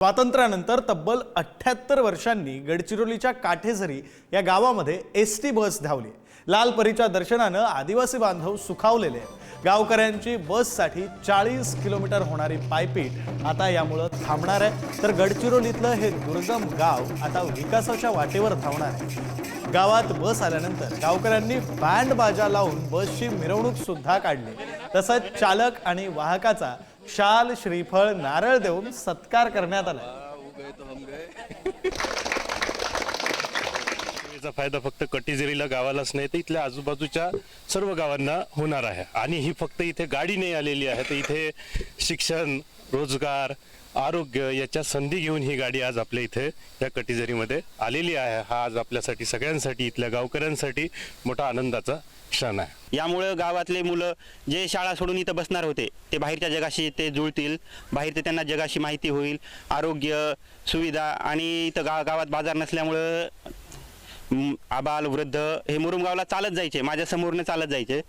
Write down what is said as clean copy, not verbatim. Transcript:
स्वातंत्र्यानंतर तब्बल 78 वर्षांनी गडचिरोलीच्या काठेझरी या गावामध्ये एसटी बस धावली। लालपरीच्या दर्शनानं आदिवासी बांधव सुखावलेले आहेत। गावकऱ्यांची बससाठी 40 किलोमीटर होणारी पायपीट आता यामुळे थांबणार आहे। तर गडचिरोलीतलं हे दुर्गम गाव आता विकासाच्या वाटेवर धावणार आहे। गावात बस आल्यानंतर गावकऱ्यांनी बँड बाजा लावून बसची मिरवणूक सुद्धा काढली। तसंच चालक आणि वाहकाचा शाल, श्रीफळ, नारळ देऊन सत्कार करण्यात आला। याचा फायदा फक्त कटिजेरीला गावालाच नाही तर इथल्या आजूबाजूच्या सर्व गावांना होणार आहे। आणि ही फक्त इथे गाडी नाही आलेली आहे, तर इथे शिक्षण, रोजगार, आरोग्य याच्या संधी घेऊन ही गाडी आज आपल्या इथे या कटिजेरीमध्ये आलेली आहे। हा आज आपल्यासाठी सगळ्यांसाठी, इथल्या गावकऱ्यांसाठी मोठा आनंदाचा क्षण आहे। यामुळे गावातले मुलं जे शाळा सोडून इथं बसणार होते ते बाहेरच्या जगाशी ते जुळतील, बाहेरचं त्यांना जगाशी माहिती होईल। आरोग्य सुविधा आणि इथं गावात बाजार नसल्यामुळे आबाल वृद्ध हे मुरुमगावला चालत जायचे, माझ्या समोरने चालत जायचे।